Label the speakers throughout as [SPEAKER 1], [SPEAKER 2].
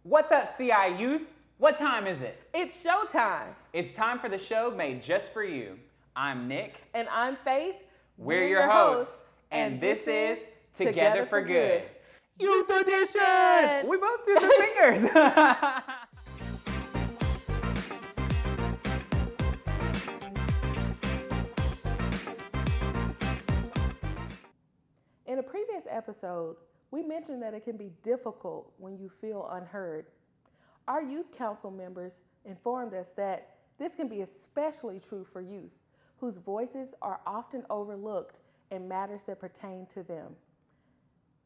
[SPEAKER 1] What's up, CI Youth? What time is it?
[SPEAKER 2] It's showtime.
[SPEAKER 1] It's time for the show made just for you. I'm Nick.
[SPEAKER 2] And I'm Faith.
[SPEAKER 1] We're your hosts. And this is Together for Good. Youth Edition! We both did the fingers.
[SPEAKER 2] In a previous episode, we mentioned that it can be difficult when you feel unheard. Our youth council members informed us that this can be especially true for youth, whose voices are often overlooked in matters that pertain to them.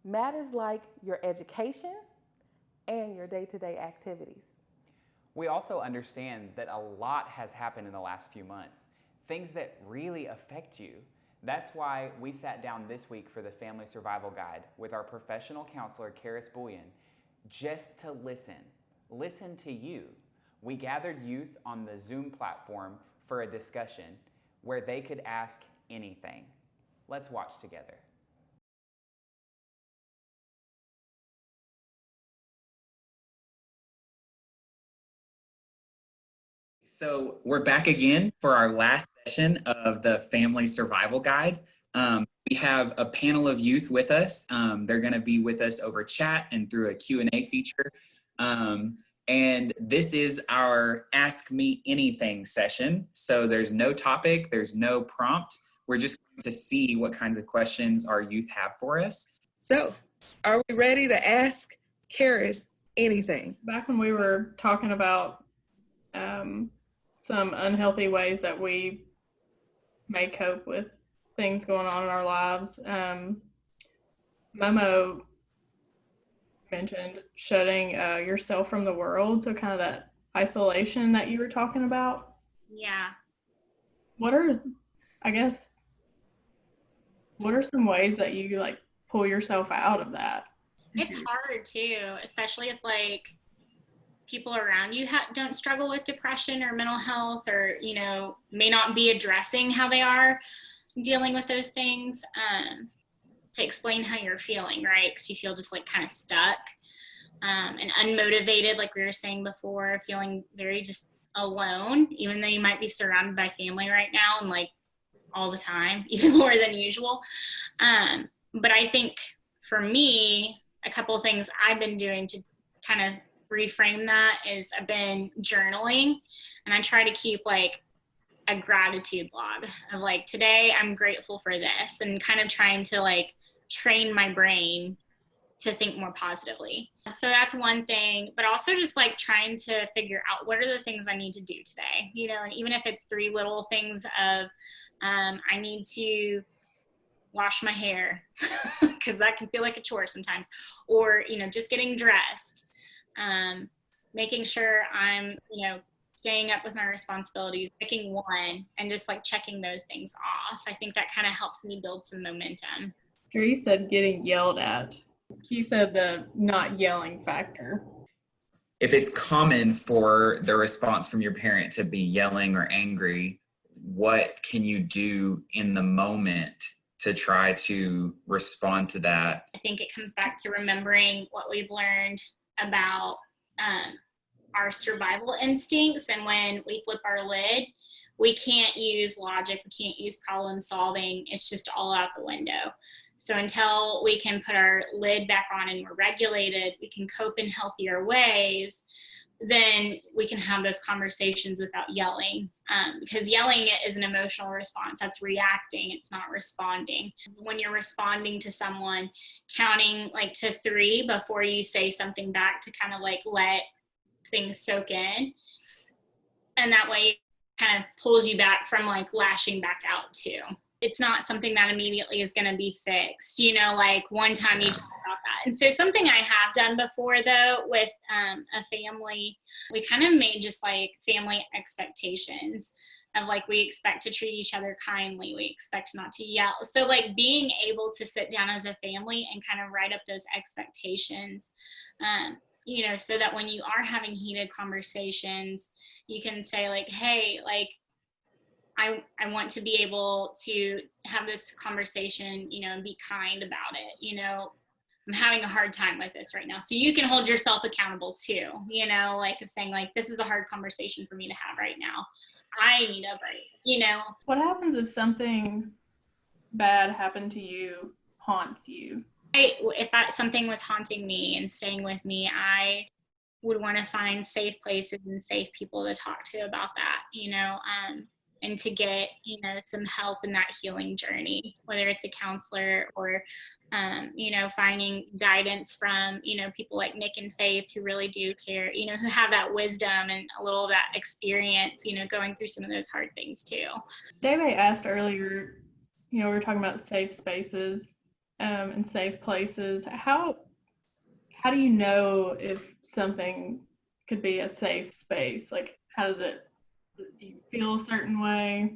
[SPEAKER 2] Matters like your education and your day-to-day activities.
[SPEAKER 1] We also understand that a lot has happened in the last few months, things that really affect you. That's why we sat down this week for the Family Survival Guide with our professional counselor, Karis Bullion, just to listen to you. We gathered youth on the Zoom platform for a discussion where they could ask anything. Let's watch together. So we're back again for our last session of the Family Survival Guide. We have a panel of youth with us. They're going to be with us over chat and through a Q&A feature. And this is our Ask Me Anything session. So there's no topic, there's no prompt. We're just going to see what kinds of questions our youth have for us.
[SPEAKER 2] So, are we ready to ask Karis anything?
[SPEAKER 3] Back when we were talking about some unhealthy ways that we may cope with things going on in our lives, Momo mentioned shutting yourself from the world, so kind of that isolation that you were talking about.
[SPEAKER 4] Yeah.
[SPEAKER 3] What are some ways that you like pull yourself out of that?
[SPEAKER 4] It's hard too, especially if like people around you don't struggle with depression or mental health, or may not be addressing how they are dealing with those things, to explain how you're feeling, right? Because you feel just like kind of stuck and unmotivated, like we were saying before, feeling very just alone, even though you might be surrounded by family right now and like all the time, even more than usual. But I think for me, a couple of things I've been doing to kind of reframe that is I've been journaling, and I try to keep like a gratitude log of like, today I'm grateful for this, and kind of trying to like train my brain to think more positively. So that's one thing, but also just like trying to figure out what are the things I need to do today, and even if it's 3 little things of I need to wash my hair because that can feel like a chore sometimes, or just getting dressed, making sure I'm staying up with my responsibilities, picking one and just like checking those things off. I think that kind of helps me build some momentum.
[SPEAKER 3] Drew said getting yelled at. He said the not yelling factor.
[SPEAKER 1] If it's common for the response from your parent to be yelling or angry, what can you do in the moment to try to respond to that?
[SPEAKER 4] I think it comes back to remembering what we've learned about our survival instincts, and when we flip our lid, we can't use logic, we can't use problem solving, it's just all out the window. So until we can put our lid back on and we're regulated, we can cope in healthier ways, then we can have those conversations without yelling. Because yelling is an emotional response. That's reacting, it's not responding. When you're responding to someone, counting like to 3 before you say something back to kind of like let things soak in. And that way it kind of pulls you back from like lashing back out too. It's not something that immediately is going to be fixed, like one time you talk about that. And so something I have done before though with a family, we kind of made just like family expectations of like, we expect to treat each other kindly, we expect not to yell. So like being able to sit down as a family and kind of write up those expectations, so that when you are having heated conversations, you can say like, hey, like, I want to be able to have this conversation, and be kind about it, I'm having a hard time with this right now. So you can hold yourself accountable too, you know, like of saying like, this is a hard conversation for me to have right now. I need a break, you know.
[SPEAKER 3] What happens if something bad happened to you, haunts you?
[SPEAKER 4] If something was haunting me and staying with me, I would want to find safe places and safe people to talk to about that, you know, and to get, you know, some help in that healing journey, whether it's a counselor or, you know, finding guidance from, you know, people like Nick and Faith who really do care, you know, who have that wisdom and a little of that experience, you know, going through some of those hard things too.
[SPEAKER 3] David asked earlier, you know, we were talking about safe spaces and safe places. How do you know if something could be a safe space? Like, how does it, do you feel a certain way?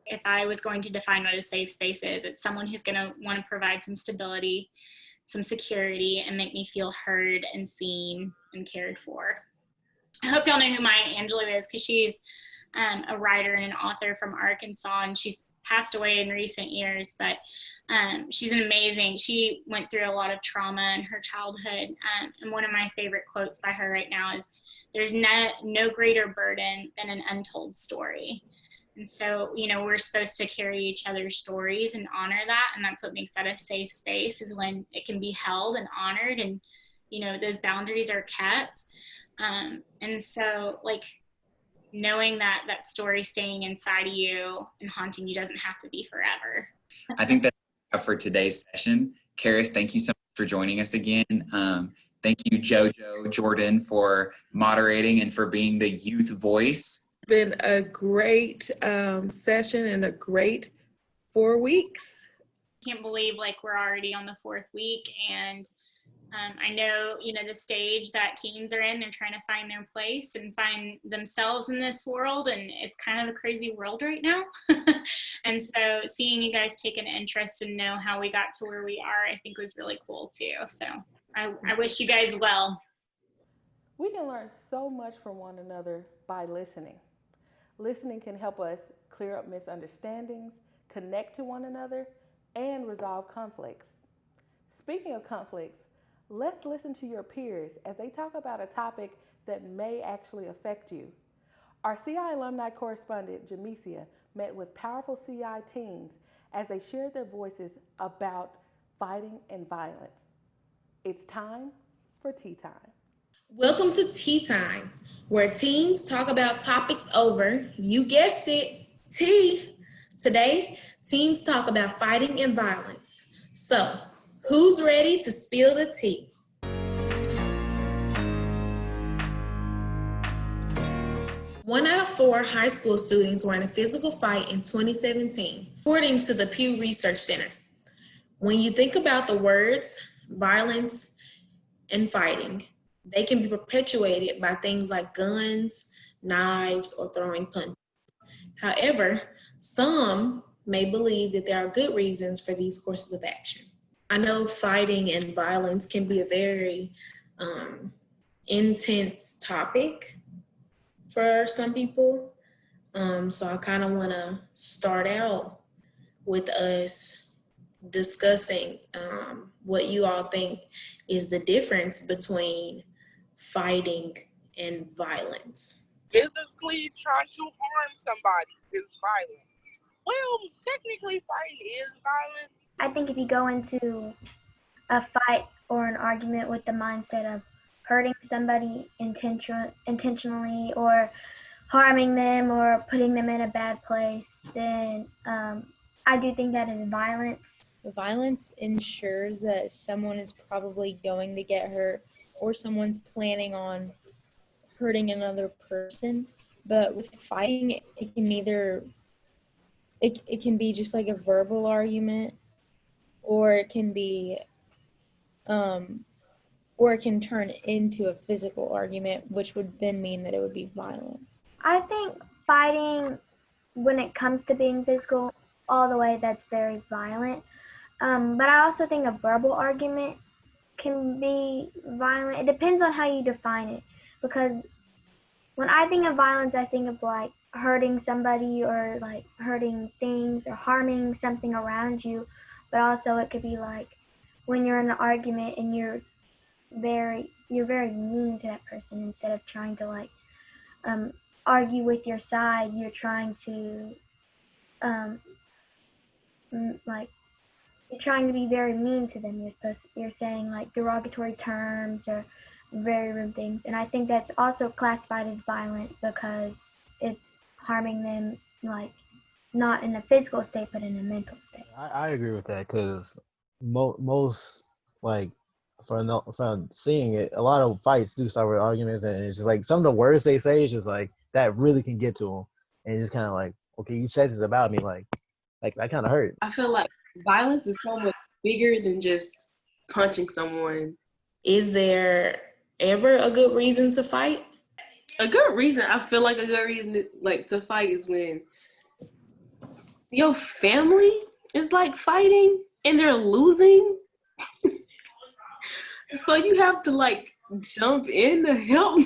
[SPEAKER 4] If I was going to define what a safe space is, it's someone who's going to want to provide some stability, some security, and make me feel heard and seen and cared for. I hope y'all know who Maya Angelou is, because she's a writer and an author from Arkansas, and she's passed away in recent years, but she's amazing. She went through a lot of trauma in her childhood, and one of my favorite quotes by her right now is, "There's no greater burden than an untold story." And so, you know, we're supposed to carry each other's stories and honor that, and that's what makes that a safe space, is when it can be held and honored, and, you know, those boundaries are kept. And so, like, knowing that that story staying inside of you and haunting you doesn't have to be forever.
[SPEAKER 1] I think that's enough for today's session. Karis, thank you so much for joining us again. Thank you, JoJo, Jordan, for moderating and for being the youth voice.
[SPEAKER 2] Been a great session and a great 4 weeks.
[SPEAKER 4] Can't believe like we're already on the 4th week, and I know, you know, the stage that teens are in, they're trying to find their place and find themselves in this world, and it's kind of a crazy world right now. And so seeing you guys take an interest and know how we got to where we are, I think was really cool too. So I wish you guys well.
[SPEAKER 2] We can learn so much from one another by listening. Listening can help us clear up misunderstandings, connect to one another, and resolve conflicts. Speaking of conflicts, let's listen to your peers as they talk about a topic that may actually affect you. Our CI alumni correspondent, Jamesia, met with powerful CI teens as they shared their voices about fighting and violence. It's time for Tea Time.
[SPEAKER 5] Welcome to Tea Time, where teens talk about topics over, you guessed it, tea. Today, teens talk about fighting and violence. So, who's ready to spill the tea? One out of 4 high school students were in a physical fight in 2017, according to the Pew Research Center. When you think about the words violence and fighting, they can be perpetuated by things like guns, knives, or throwing punches. However, some may believe that there are good reasons for these courses of action. I know fighting and violence can be a very intense topic for some people. So I kind of want to start out with us discussing what you all think is the difference between fighting and violence.
[SPEAKER 6] Physically trying to harm somebody is violence. Well, technically fighting is violence.
[SPEAKER 7] I think if you go into a fight or an argument with the mindset of hurting somebody intentionally or harming them or putting them in a bad place, then I do think that is violence.
[SPEAKER 8] Violence ensures that someone is probably going to get hurt or someone's planning on hurting another person. But with fighting, it can either, it can be just like a verbal argument, or it can be, or it can turn into a physical argument, which would then mean that it would be violence.
[SPEAKER 7] I think fighting, when it comes to being physical, all the way, that's very violent. But I also think a verbal argument can be violent. It depends on how you define it. Because when I think of violence, I think of like hurting somebody or like hurting things or harming something around you. But also it could be like when you're in an argument and you're very mean to that person instead of trying to like argue with your side. You're trying to um, like you're trying to be very mean to them. You're saying like derogatory terms or very rude things, and I think that's also classified as violent because it's harming them, like not in a physical state but in a mental state.
[SPEAKER 9] I agree with that because most like from seeing it, a lot of fights do start with arguments, and it's just like some of the words they say is just like that really can get to them, and it's just kind of like, okay, you said this about me, like that kind of hurt.
[SPEAKER 10] I feel like violence is so much bigger than just punching someone.
[SPEAKER 5] Is there ever a good reason to fight?
[SPEAKER 10] A good reason, I feel like a good reason to fight is when your family is like fighting and they're losing. So you have to like jump in to help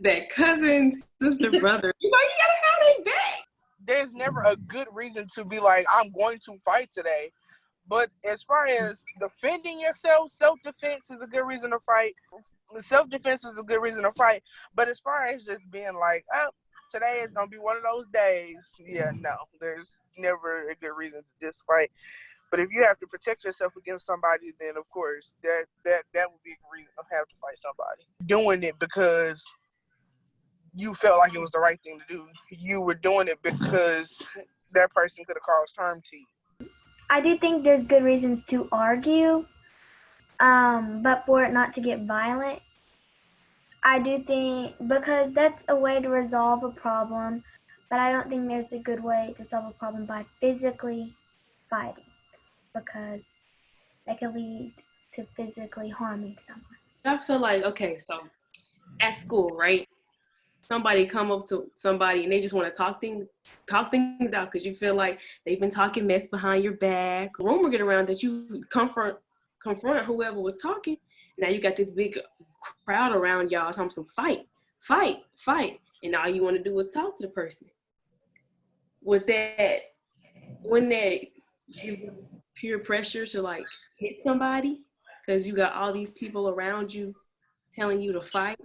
[SPEAKER 10] that cousin, sister, brother. You gotta have their back.
[SPEAKER 6] There's never a good reason to be like, I'm going to fight today. But as far as defending yourself, self-defense is a good reason to fight. Self-defense is a good reason to fight. But as far as just being like, oh, today is going to be one of those days. Yeah, no, there's never a good reason to just fight. But if you have to protect yourself against somebody, then of course, that would be a reason to have to fight somebody. Doing it because you felt like it was the right thing to do. You were doing it because that person could have caused harm to you.
[SPEAKER 7] I do think there's good reasons to argue, but for it not to get violent. I do think, because that's a way to resolve a problem, but I don't think there's a good way to solve a problem by physically fighting, because that can lead to physically harming someone.
[SPEAKER 10] I feel like, okay, so at school, right? Somebody come up to somebody and they just want to talk things out because you feel like they've been talking mess behind your back. Rumor get around that you confront whoever was talking. Now you got this big crowd around y'all talking some fight, and all you want to do is talk to the person. Wouldn't that give you peer pressure to like hit somebody because you got all these people around you telling you to fight?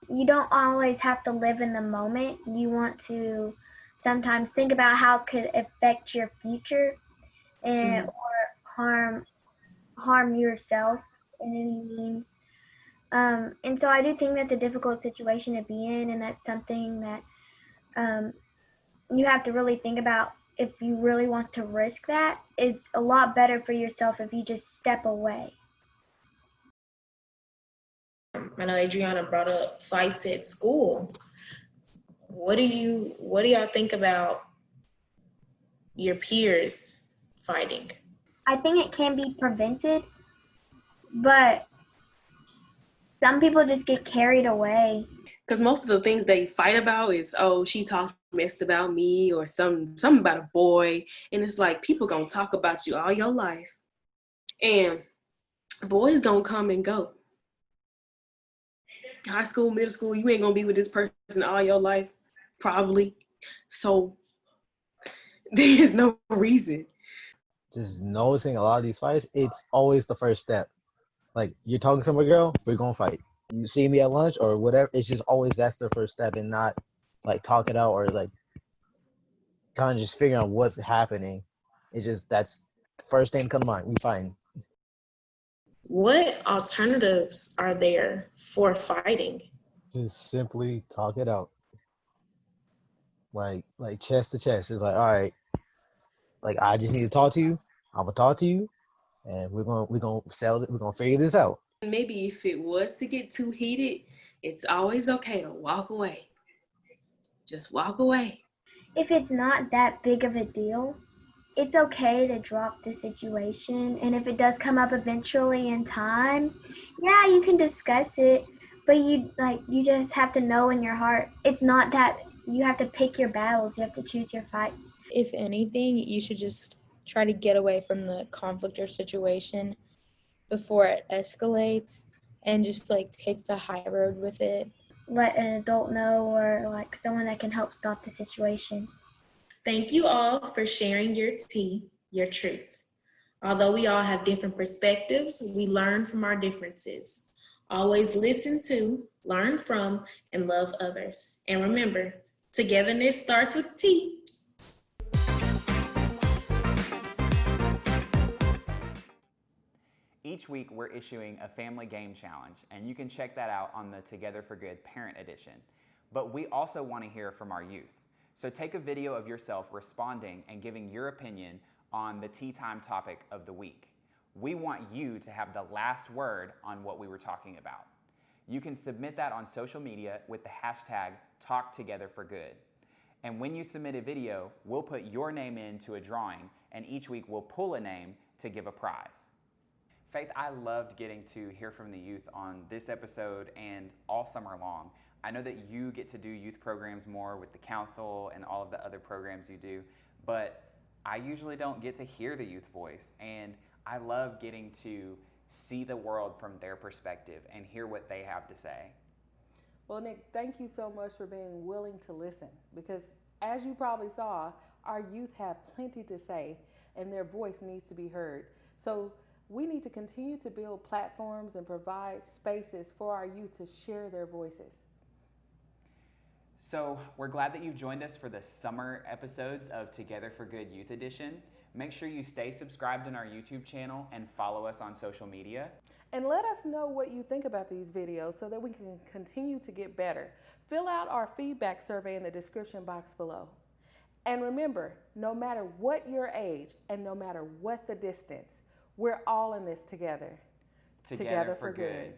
[SPEAKER 7] You don't always have to live in the moment. You want to sometimes think about how it could affect your future and or harm yourself in any means. And so I do think that's a difficult situation to be in, and that's something that you have to really think about. If you really want to risk that, it's a lot better for yourself if you just step away.
[SPEAKER 5] I know Adriana brought up fights at school. What do y'all think about your peers fighting?
[SPEAKER 7] I think it can be prevented, but some people just get carried away.
[SPEAKER 10] Because most of the things they fight about is, oh, she talked messed about me, or something about a boy. And it's like, people gonna talk about you all your life. And boys gonna come and go. High school, middle school, you ain't gonna be with this person all your life, probably. So there's no reason.
[SPEAKER 9] Just noticing a lot of these fights, it's always the first step. Like, you're talking to my girl, we're gonna fight. You see me at lunch or whatever, it's just always that's the first step, and not like talk it out or like kind of just figuring out what's happening. It's just that's the first thing to come to mind. We fighting.
[SPEAKER 5] What alternatives are there for fighting?
[SPEAKER 9] Just simply talk it out. Like chest to chest. It's like, all right, like I just need to talk to you. I'm gonna talk to you, and we're gonna figure this out.
[SPEAKER 10] Maybe if it was to get too heated, it's always okay to walk away. Just walk away.
[SPEAKER 7] If it's not that big of a deal, it's okay to drop the situation. And if it does come up eventually in time, yeah, you can discuss it. But you just have to know in your heart, it's not that you have to pick your battles. You have to choose your fights.
[SPEAKER 8] If anything, you should just try to get away from the conflict or situation before it escalates and just like take the high road with it.
[SPEAKER 7] Let an adult know, or like someone that can help stop the situation.
[SPEAKER 5] Thank you all for sharing your tea, your truth. Although we all have different perspectives, we learn from our differences. Always listen to, learn from, and love others. And remember, togetherness starts with T.
[SPEAKER 11] Each week, we're issuing a family game challenge, and you can check that out on the Together for Good Parent Edition. But we also want to hear from our youth. So take a video of yourself responding and giving your opinion on the tea time topic of the week. We want you to have the last word on what we were talking about. You can submit that on social media with the hashtag #TalkTogetherForGood. And when you submit a video, we'll put your name into a drawing, and each week we'll pull a name to give a prize. Faith, I loved getting to hear from the youth on this episode and all summer long. I know that you get to do youth programs more with the council and all of the other programs you do, but I usually don't get to hear the youth voice, and I love getting to see the world from their perspective and hear what they have to say.
[SPEAKER 2] Well, Nick, thank you so much for being willing to listen, because as you probably saw, our youth have plenty to say and their voice needs to be heard. So we need to continue to build platforms and provide spaces for our youth to share their voices.
[SPEAKER 11] So we're glad that you've joined us for the summer episodes of Together for Good Youth Edition. Make sure you stay subscribed in our YouTube channel and follow us on social media.
[SPEAKER 2] And let us know what you think about these videos so that we can continue to get better. Fill out our feedback survey in the description box below. And remember, no matter what your age and no matter what the distance, we're all in this together.
[SPEAKER 11] Together for good.